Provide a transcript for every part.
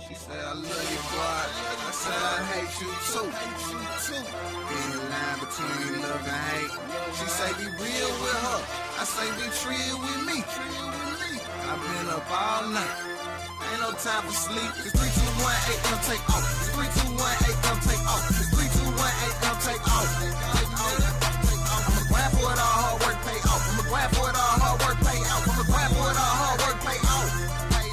She said, I love you, boy. I said, I hate you too. Being a line between love and hate. She say, be real with her. I say, be real with me. I've been up all night. Ain't no time for sleep. It's 3, 2, 1, 8, come take off. It's 3, 2, 1, 8, come take off. It's 3, 2, 1, 8, come take off. I'ma grab for it all, hard work pay off. I'ma grab for it all, hard work pay off. I'ma grab for it all, hard work pay off. Pay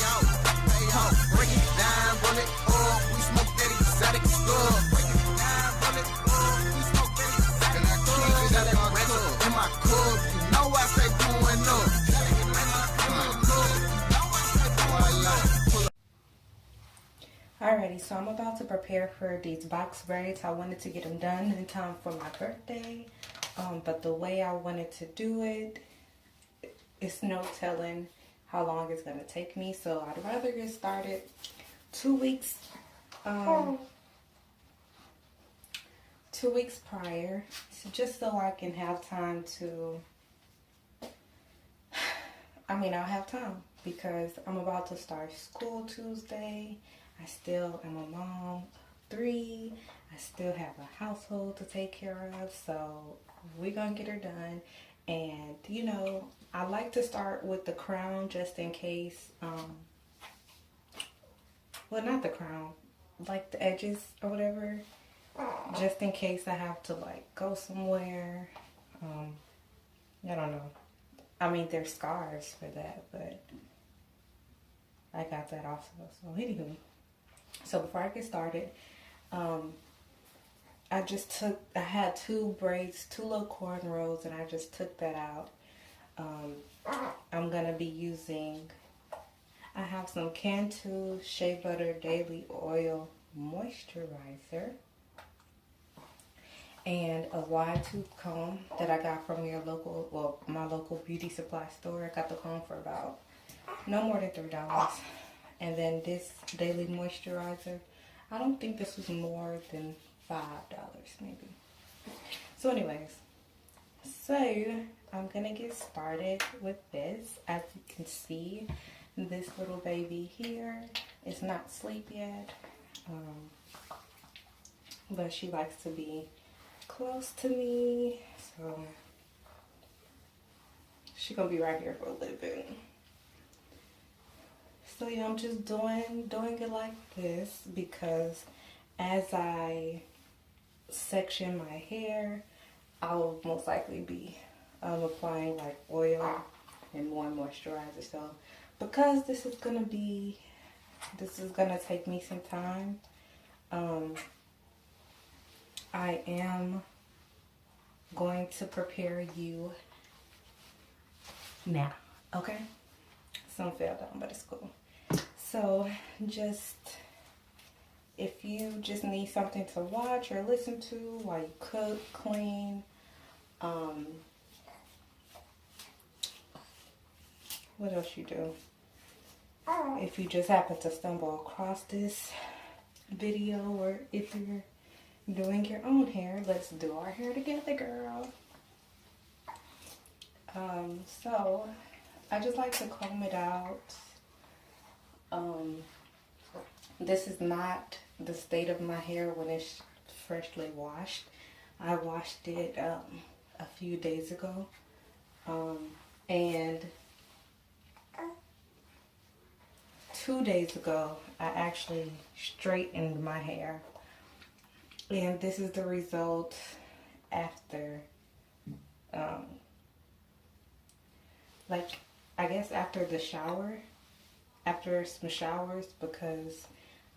off. Break it down, roll it up. We smoke that exotic stuff. Break it down, roll it up. We smoke that exotic stuff. And I keep it in my cup. You know I say going up. Alrighty, so I'm about to prepare for these box braids. I wanted to get them done in time for my birthday, but the way I wanted to do it, it's no telling how long it's going to take me, so I'd rather get started 2 weeks, 2 weeks prior, so just so I can have time to, I'll have time because I'm about to start school Tuesday. I still am a mom of 3. I still have a household to take care of. So we're going to get her done. And, you know, I like to start with the crown just in case. Well, not the crown. Like the edges or whatever. Just in case I have to, like, go somewhere. I don't know. There's scars for that. But I got that also. So anywho. So before I get started, I had 2 braids, 2 little cornrows, and I just took that out. I'm going to be using, I have some Cantu Shea Butter Daily Oil Moisturizer and a wide tooth comb that I got from my local beauty supply store. I got the comb for about no more than $3. And then this daily moisturizer, I don't think this was more than $5 maybe. So anyways, so I'm gonna get started with this. As you can see, this little baby here is not asleep yet, but she likes to be close to me, so she's gonna be right here for a little bit. So yeah, I'm just doing it like this because as I section my hair, I'll most likely be applying like oil and more moisturizer. So because this is gonna take me some time, I am going to prepare you now. Okay? Some fell down, but it's cool. So if you just need something to watch or listen to while you cook, clean, what else you do? If you just happen to stumble across this video, or if you're doing your own hair, let's do our hair together, girl. So I just like to comb it out. This is not the state of my hair when it's freshly washed. I washed it a few days ago, and 2 days ago I actually straightened my hair, and this is the result after I guess after the shower, after some showers, because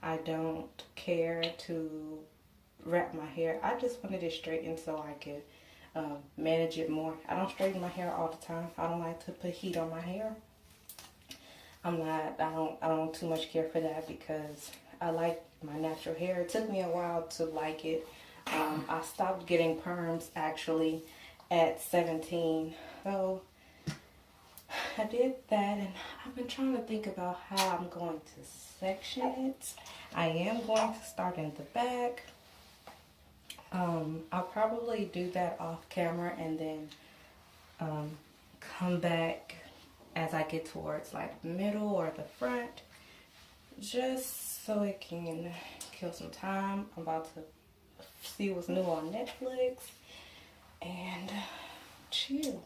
I don't care to wrap my hair. I just wanted it straightened so I could manage it more. I don't straighten my hair all the time. I don't like to put heat on my hair. I don't too much care for that because I like my natural hair. It took me a while to like it. I stopped getting perms actually at 17. So I did that, and I've been trying to think about how I'm going to section it. I am going to start in the back. I'll probably do that off camera and then come back as I get towards like the middle or the front, just so it can kill some time. I'm about to see what's new on Netflix and chill.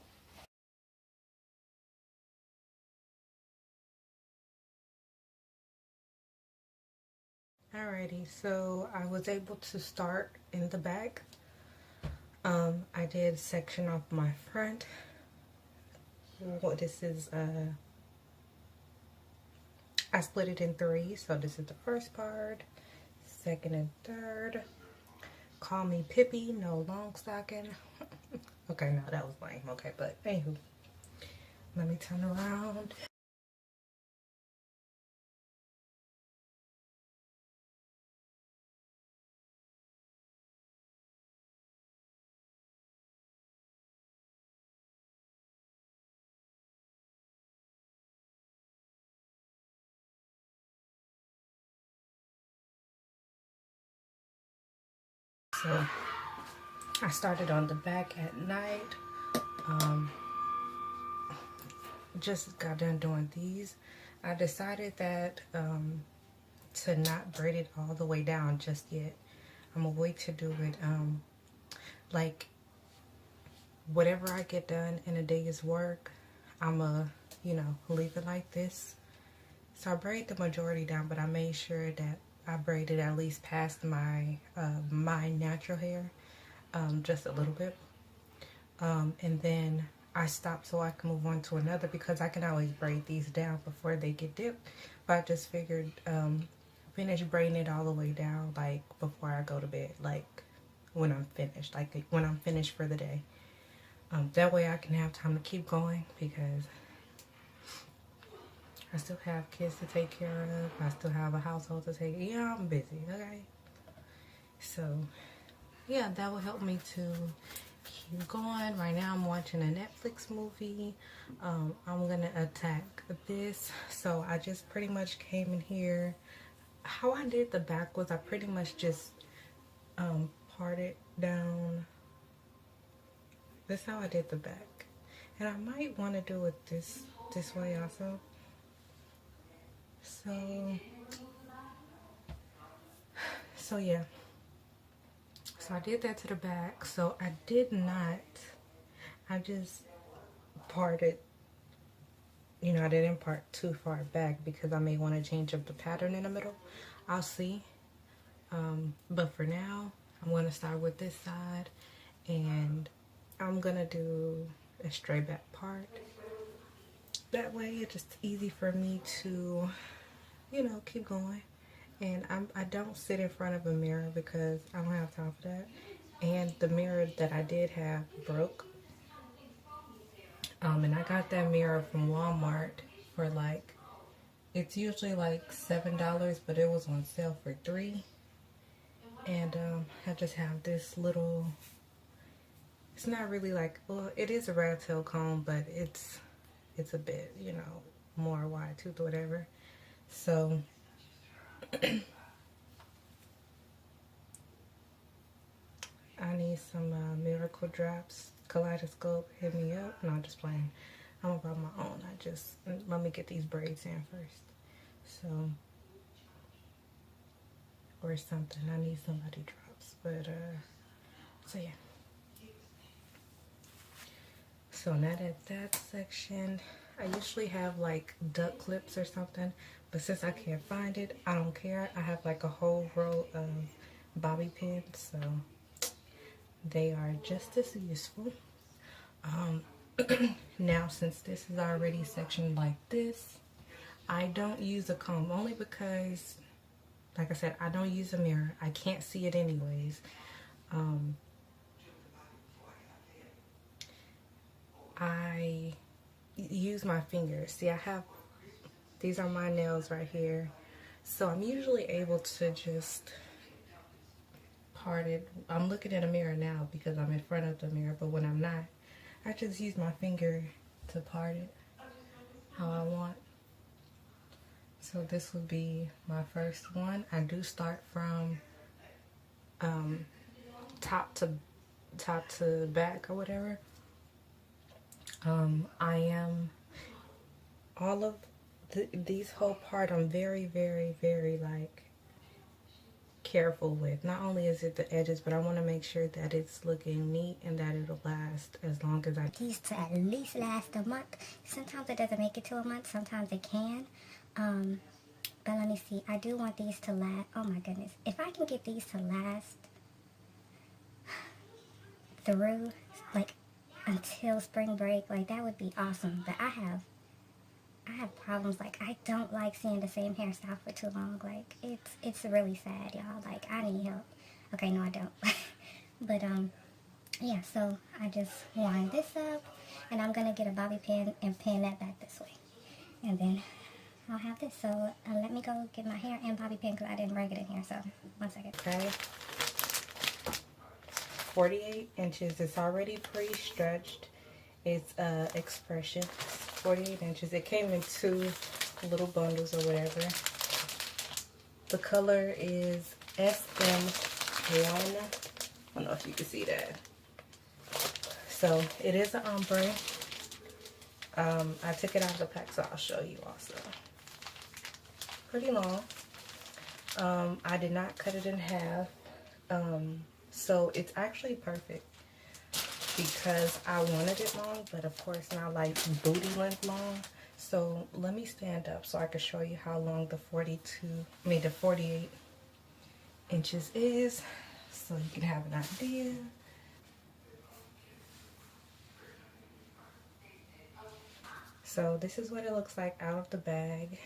Alrighty, so I was able to start in the back. I did section off my front. This is I split it in three, so this is the first part, second and third. Call me Pippi, no long stocking. Okay, no, that was lame. Okay, but anywho, let me turn around. So I started on the back at night. Just got done doing these. I decided that to not braid it all the way down just yet. I'm gonna wait to do it like whatever I get done in a day's work, I'ma, you know, leave it like this. So I braid the majority down, but I made sure that I braided at least past my my natural hair, just a little bit. And then I stopped so I can move on to another, because I can always braid these down before they get dipped. But I just figured finish braiding it all the way down, like before I go to bed, like when I'm finished, like when I'm finished for the day. That way I can have time to keep going, because I still have kids to take care of. I still have a household to take. Yeah, I'm busy, okay? So, yeah, that will help me to keep going. Right now I'm watching a Netflix movie. I'm going to attack this. So I just pretty much came in here. How I did the back was I pretty much just parted down. That's how I did the back. And I might want to do it this way also. So yeah. So I did that to the back. So I did not, I just parted, you know, I didn't part too far back because I may want to change up the pattern in the middle. I'll see. But for now, I'm going to start with this side, and I'm going to do a straight back part. That way it's just easy for me to, you know, keep going. And I don't sit in front of a mirror because I don't have time for that. And the mirror that I did have broke. And I got that mirror from Walmart for like, it's usually like $7, but it was on sale for $3. And I just have this little, it's not really like, well, it is a rat tail comb, but it's a bit, you know, more wide tooth or whatever. So I need some Miracle Drops. Kaleidoscope, hit me up. No, I'm just playing. I'm about my own. Let me get these braids in first. So, or something. I need somebody drops. But, so yeah. So now that section, I usually have like duck clips or something. But since I can't find it, I don't care. I have like a whole row of bobby pins. So they are just as useful. Now, since this is already sectioned like this, I don't use a comb, only because, like I said, I don't use a mirror. I can't see it anyways. I use my fingers. See, these are my nails right here. So I'm usually able to just part it. I'm looking in a mirror now because I'm in front of the mirror, but when I'm not, I just use my finger to part it how I want. So this would be my first one. I do start from top to back or whatever. I am all of these whole part. I'm very, very, very like careful with. Not only is it the edges, but I want to make sure that it's looking neat and that it'll last as long as I... These to at least last a month. Sometimes it doesn't make it to a month. Sometimes it can. But let me see. I do want these to last. Oh my goodness. If I can get these to last through, like, until spring break, like, that would be awesome. But I have problems. Like, I don't like seeing the same hairstyle for too long. Like, it's really sad, y'all. Like, I need help. Okay, no, I don't. But yeah, so I just wind this up, and I'm gonna get a bobby pin and pin that back this way, and then I'll have this. So let me go get my hair and bobby pin because I didn't bring it in here. So 1 second. Okay. 48 inches. It's already pre-stretched. It's Expression. 48 inches. It came in 2 little bundles or whatever. The color is SM1. I don't know if you can see that. So it is an ombre. I took it out of the pack, so I'll show you also. Pretty long. I did not cut it in half. So it's actually perfect because I wanted it long, but of course not like booty length long. So let me stand up so I can show you how long the 48 inches is, so you can have an idea. So this is what it looks like out of the bag.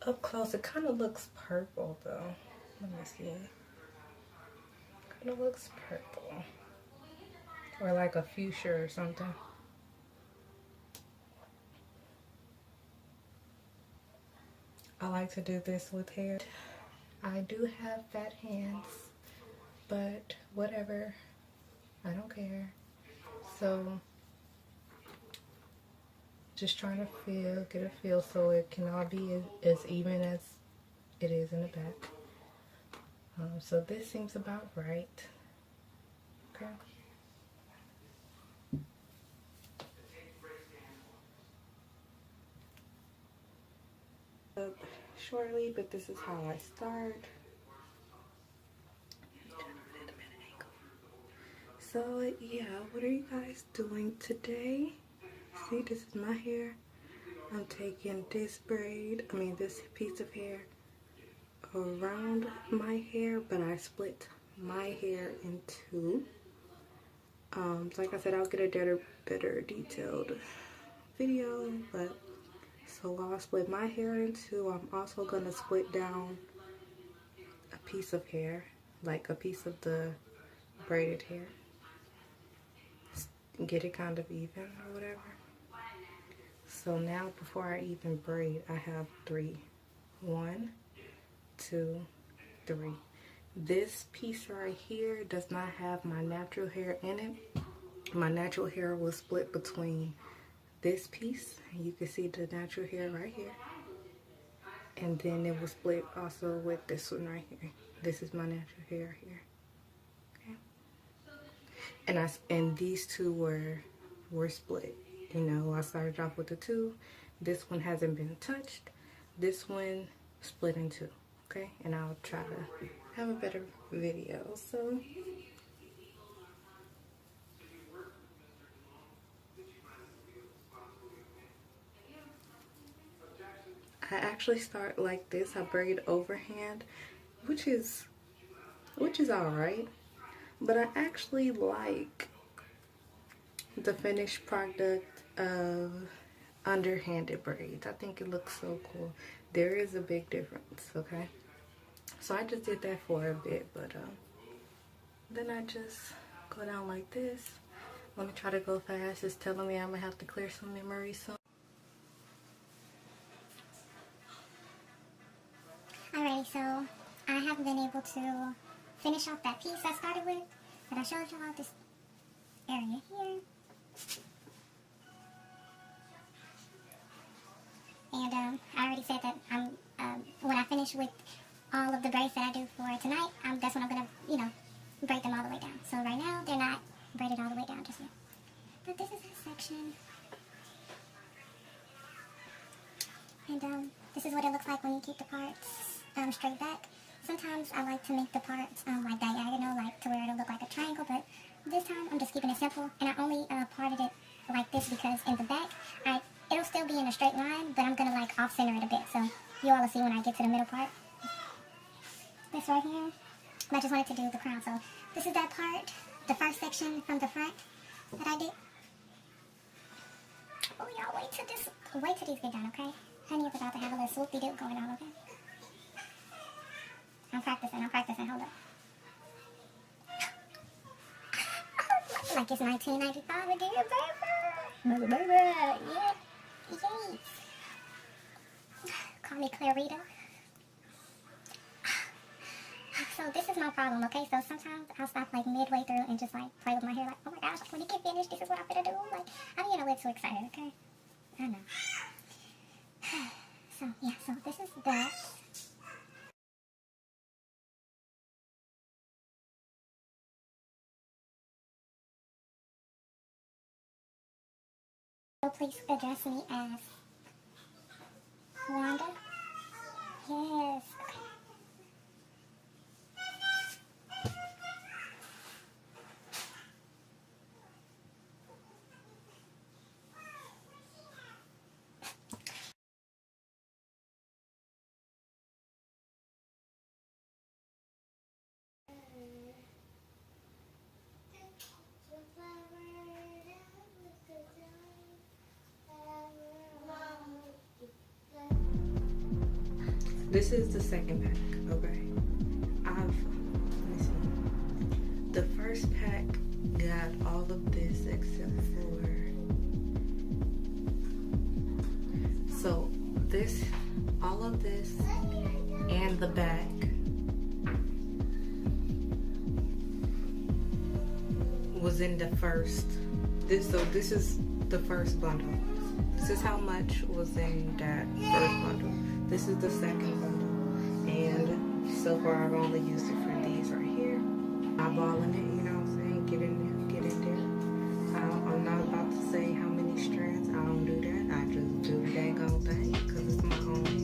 Up close, it kind of looks purple though. Let me see. Kind of looks purple. Or like a fuchsia or something. I like to do this with hair. I do have fat hands, but whatever. I don't care. So just trying to get a feel so it can all be as even as it is in the back. So this seems about right. Okay. Up shortly, but this is how I start. So yeah, what are you guys doing today? See, this is my hair. I'm taking this this piece of hair around my hair, but I split my hair in 2. So like I said, I'll get a better detailed video, but so I'll split my hair in 2. I'm also gonna split down a piece of hair, like a piece of the braided hair, get it kind of even or whatever. So now before I even braid, I have 3. 1, 2, 3. This piece right here does not have my natural hair in it. My natural hair was split between this piece, and you can see the natural hair right here, and then it was split also with this one right here. This is my natural hair here. Okay. And these 2 were split. You know, I started off with the 2. This one hasn't been touched. This one split in 2. Okay, and I'll try to have a better video. So I actually start like this. I braid overhand, which is alright, but I actually like the finished product of underhanded braids. I think it looks so cool. There is a big difference, okay? So I just did that for a bit, but then I just go down like this. Let me try to go fast. It's telling me I'm gonna have to clear some memory soon. Alrighty, so I have been able to finish off that piece I started with, that I showed y'all, this area here. And I already said that when I finish with all of the braids that I do for tonight, that's when I'm going to, braid them all the way down. So right now, they're not braided all the way down just yet. But this is that section. And this is what it looks like when you keep the parts straight back. sometimes I like to make the parts like diagonal, like to where it'll look like a triangle, but this time I'm just keeping it simple, and I only parted it like this because in the back, it'll still be in a straight line, but I'm gonna like off-center it a bit, so you all will see when I get to the middle part. This right here, and I just wanted to do the crown, so this is that part, the first section from the front that I did. Oh, y'all, wait till these get done, okay? Honey is about to have a little swoopy-doo going on, okay? I'm practicing, hold up. Like it's 1995 again, baby! Baby, yeah! Yay! Call me Clarita. So this is my problem, okay? So sometimes I'll stop like midway through and just like play with my hair like, oh my gosh, when it get finished, this is what I'm gonna do. Like, I don't get a little too excited, okay? I know. So yeah, so this is that. So please address me as Wanda. Yes. This is the second pack, okay? Let me see. The first pack got all of this except for, so this, all of this and the back was in the first, so this is the first bundle. This is how much was in that first bundle. This is the second bundle, and so far I've only used it for these right here. Eyeballing it, you know what I'm saying? Get in there, get in there. I'm not about to say how many strands. I don't do that. I just do the dang old thing because it's my own hair.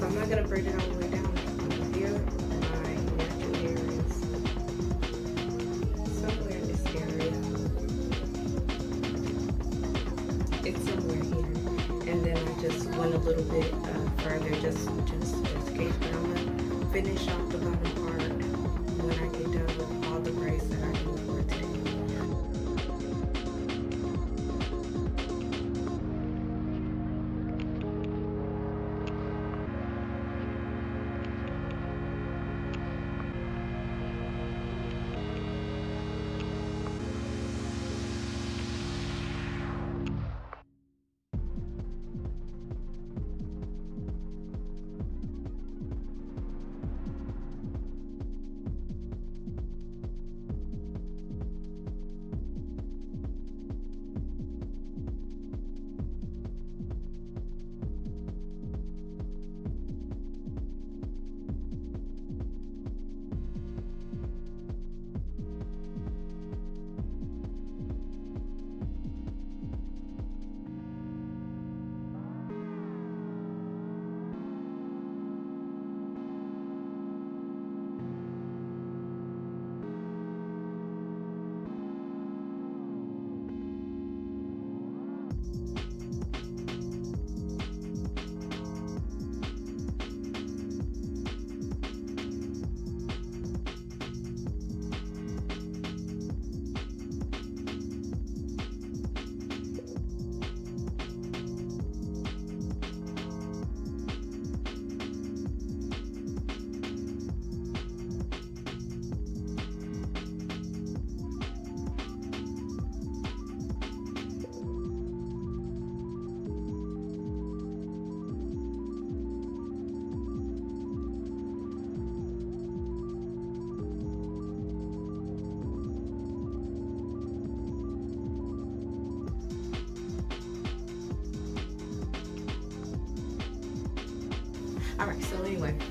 I'm not gonna braid it all the way down here. My natural hair is somewhere in this area. It's somewhere here, and then I just went a little bit further, just in case. But I'm gonna finish off the bottom part when I get done with all the braids that I do for today. anyway,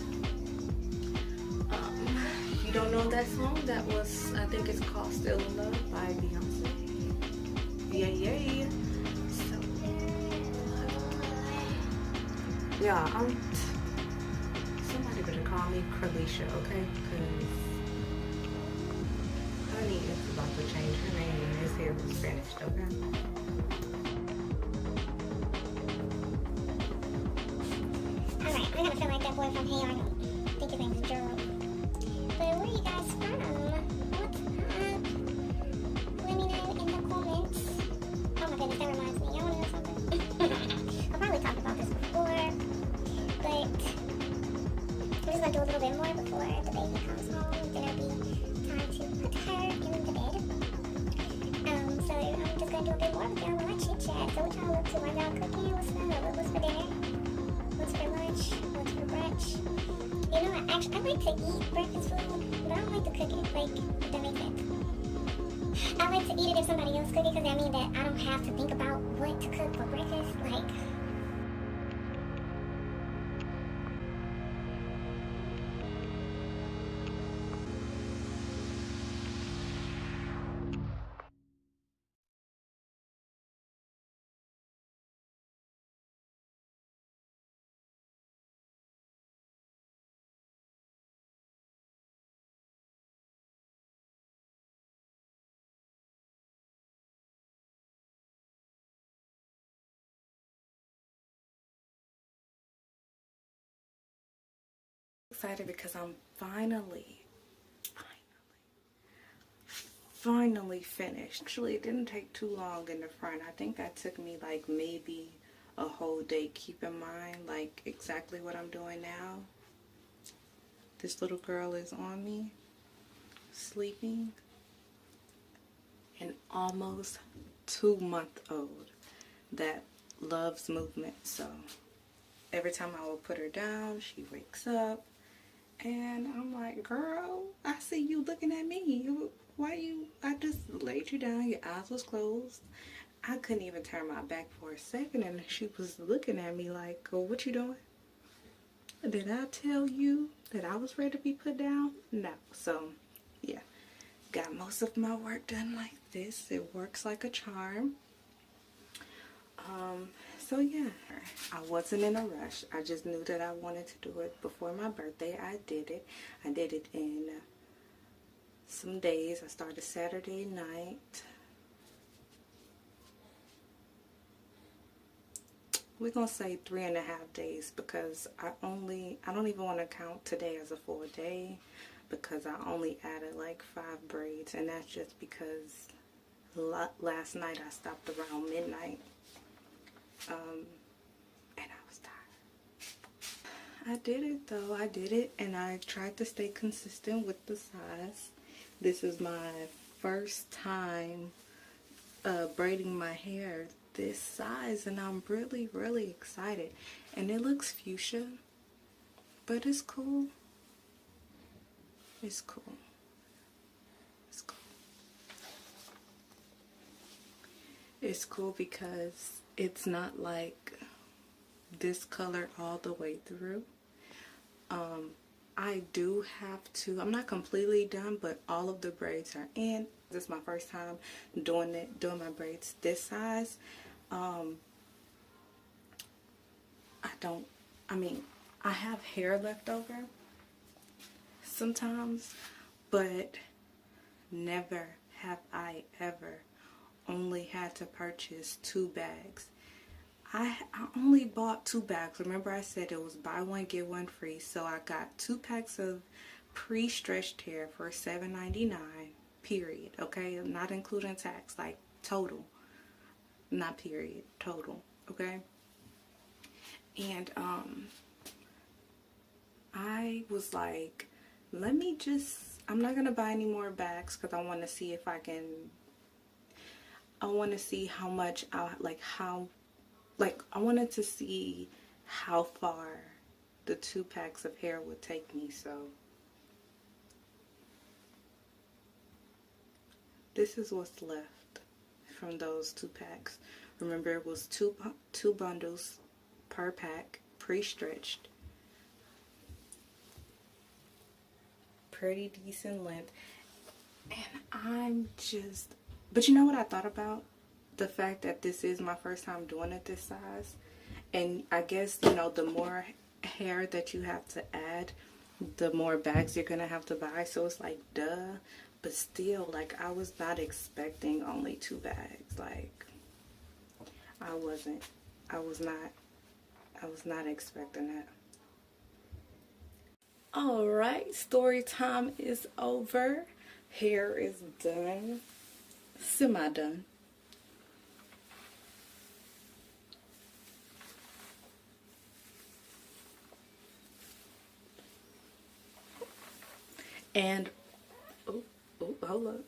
if you don't know that song, that was, I think it's called Still in Love by Beyonce. Yay. So, yeah, somebody better call me Carlisha, okay? Because honey is about to change her name when this hair was finished, okay? Alright, I'm gonna feel like that boy from Hey Arnold. I think his name is Gerald. But where are you guys from? What's up? Let me know in the comments. Oh my goodness, that reminds me. Y'all wanna know something? I've probably talked about this before, but I'm just gonna do a little bit more before the baby comes home. Then it'll be time to put her in the bed. So I'm just gonna do a bit more with y'all while I chit chat. So what y'all up to while y'all cooking? What's up? What's for dinner? What's for lunch? What's for brunch? You know, I like to eat breakfast food, but I don't like to cook it. Like, if that makes sense. I like to eat it if somebody else cook it, because that means that I don't have to think about what to cook for breakfast. Like, Excited because I'm finally finished. Actually, it didn't take too long in the front. I think that took me like maybe a whole day. Keep in mind like exactly what I'm doing now. This little girl is on me, sleeping, an almost 2-month-old that loves movement. So every time I will put her down, she wakes up. And I'm like, girl, I see you looking at me. Why you, I just laid you down, your eyes was closed. I couldn't even turn my back for a second, and she was looking at me like, oh, what you doing? Did I tell you that I was ready to be put down? No. So, yeah. Got most of my work done like this. It works like a charm. So yeah, I wasn't in a rush. I just knew that I wanted to do it before my birthday. I did it. I did it in some days. I started Saturday night. We're gonna say 3.5 days because I don't even want to count today as a full day because I only added like 5 braids, and that's just because last night I stopped around midnight. And I was tired. I did it though. I did it, and I tried to stay consistent with the size. This is my first time braiding my hair this size, and I'm really excited. And it looks fuchsia, but it's cool. It's cool. It's cool. It's cool because it's not like this color all the way through. I do have to, I'm not completely done, but all of the braids are in. This is my first time doing my braids this size. I have hair left over sometimes, but never have I ever only had to purchase 2 bags. I only bought 2 bags. Remember I said it was buy one get one free, so I got 2 packs of pre-stretched hair for $7.99 period. Okay, not including tax, like total, not period, total. Okay, and I was like, I'm not gonna buy any more bags because I want to see if I want to see how much I wanted to see how far the 2 packs of hair would take me. So this is what's left from those 2 packs. Remember, it was two bundles per pack, pre-stretched. pretty decent length. And I'm just, but you know what I thought about? The fact that this is my first time doing it this size. And I guess, you know, the more hair that you have to add, the more bags you're gonna have to buy. So it's like, duh. But still, like, I was not expecting only 2 bags. Like, I was not expecting that. Alright, story time is over. Hair is done. Semi-done. And, hold up.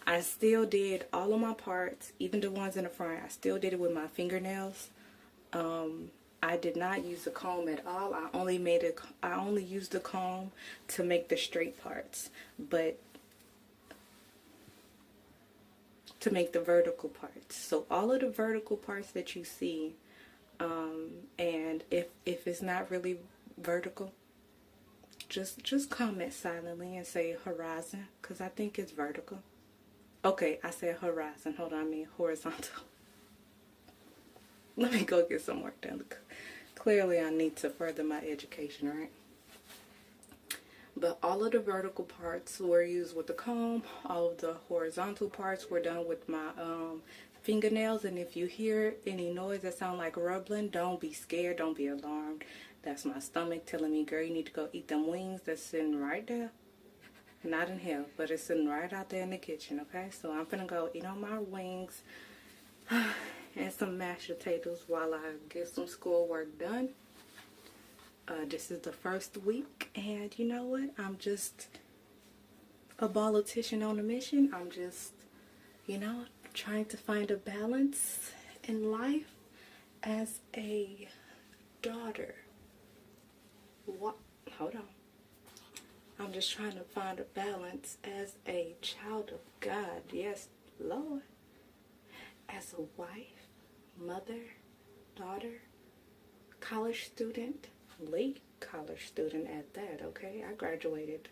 I still did all of my parts, even the ones in the front. I still did it with my fingernails. I did not use the comb at all. I only used the comb to make the straight parts, but to make the vertical parts. So all of the vertical parts that you see, and if it's not really vertical, just comment silently and say horizon, because I think it's vertical. Okay, I said horizon. Hold on, I mean horizontal. Let me go get some work done. Clearly, I need to further my education, right? But all of the vertical parts were used with the comb. All of the horizontal parts were done with my fingernails. And if you hear any noise that sounds like rubbling, don't be scared. Don't be alarmed. That's my stomach telling me, girl, you need to go eat them wings that's sitting right there. Not in here, but it's sitting right out there in the kitchen, okay? So I'm finna go eat on my wings and some mashed potatoes while I get some schoolwork done. This is the first week, and you know what? I'm just a politician on a mission. I'm just, you know, trying to find a balance in life as a daughter. What? Hold on. I'm just trying to find a balance as a child of God. Yes, Lord. As a wife, mother, daughter, college student, late college student at that, okay? I graduated,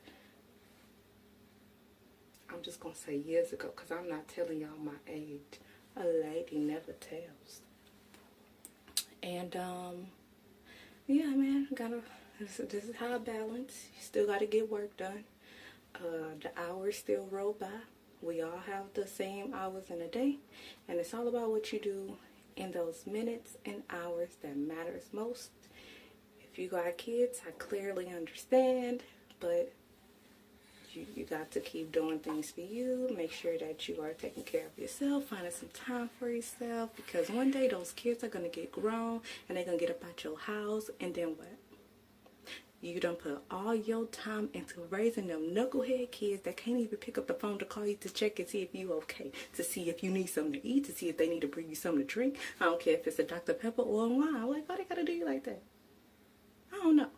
I'm just going to say years ago, because I'm not telling y'all my age. A lady never tells. And, yeah, man, this is how I balance. You still got to get work done. The hours still roll by. We all have the same hours in a day, and it's all about what you do in those minutes and hours that matters most. If you got kids, I clearly understand, but you got to keep doing things for you. Make sure that you are taking care of yourself, finding some time for yourself, because one day those kids are going to get grown, and they're going to get up out your house, and then what? You done put all your time into raising them knucklehead kids that can't even pick up the phone to call you to check and see if you okay, to see if you need something to eat, to see if they need to bring you something to drink. I don't care if it's a Dr. Pepper or a wine. Like, why they gotta do you like that? I don't know.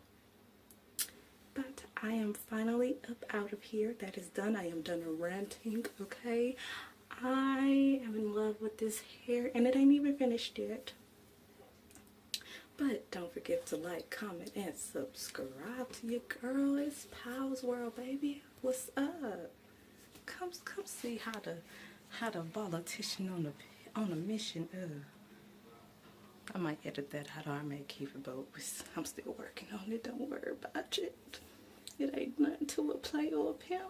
But I am finally up out of here. That is done. I am done ranting, okay? I am in love with this hair, and it ain't even finished yet. But don't forget to like, comment, and subscribe to your girl. It's Pow's World, baby. What's up? Come see how the politician on a mission. I might edit that out, or I may keep it, but I'm still working on it. Don't worry about it. It ain't nothing to a play or a pimp.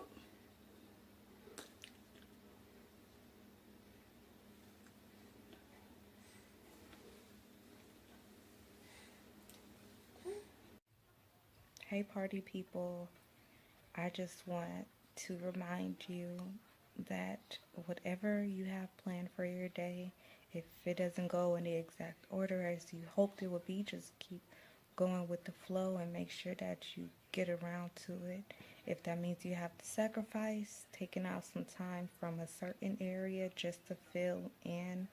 Hey party people, I just want to remind you that whatever you have planned for your day, if it doesn't go in the exact order as you hoped it would be, just keep going with the flow and make sure that you get around to it. If that means you have to sacrifice, taking out some time from a certain area just to fill in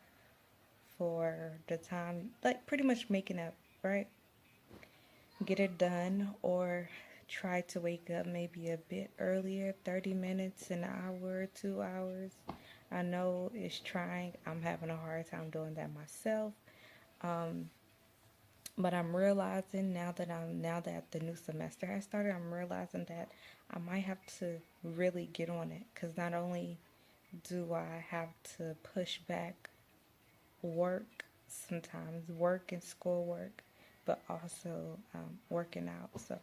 for the time, like pretty much making up, right? Get it done, or try to wake up maybe a bit earlier, 30 minutes, an hour, 2 hours. I know it's trying. I'm having a hard time doing that myself. But I'm realizing now that the new semester has started, I'm realizing that I might have to really get on it, because not only do I have to push back work sometimes, work and schoolwork, but also working out. So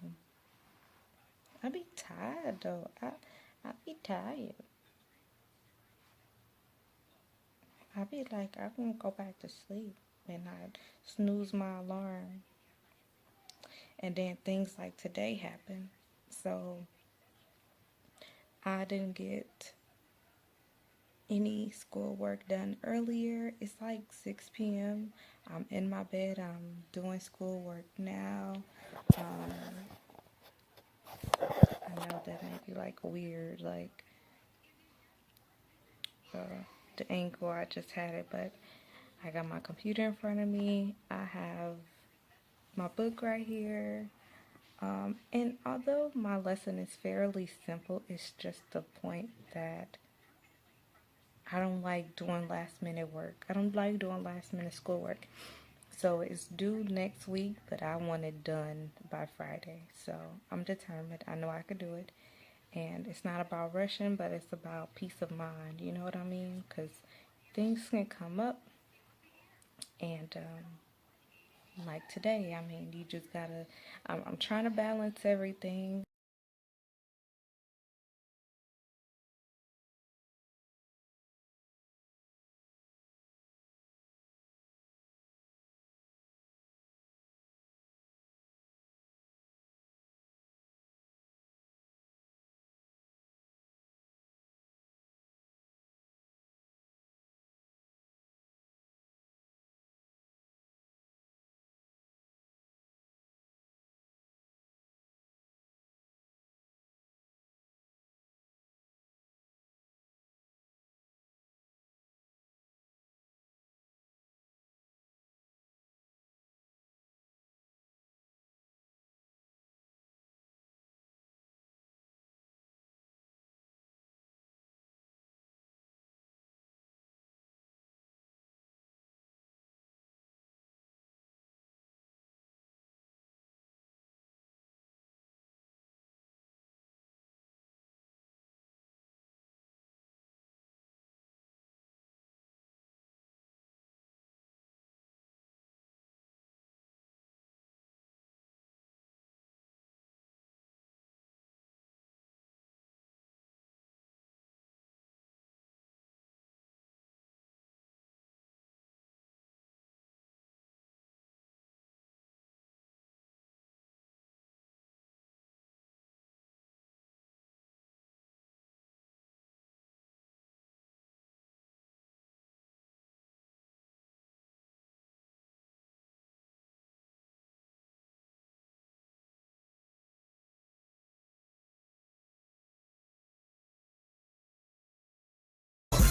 I be tired though. I be tired. I be like, I can go back to sleep and I snooze my alarm. And then things like today happen. So I didn't get any schoolwork done earlier. It's like 6 p.m. I'm in my bed. I'm doing schoolwork now. Um, I know that may be like weird, like uh, the angle I just had it, but I got my computer in front of me. I have my book right here. And although my lesson is fairly simple, it's just the point that I don't like doing last minute work. I don't like doing last minute schoolwork. So it's due next week, but I want it done by Friday. So I'm determined. I know I could do it. And it's not about rushing, but it's about peace of mind. You know what I mean? Because things can come up. And like today, I mean, you just gotta, I'm trying to balance everything.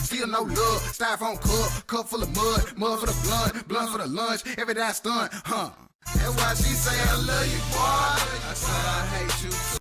Still no love, styrofoam cup full of mud for the blunt for the lunch, every day I stunt, huh? That's why she say I love you, boy. I said I hate you.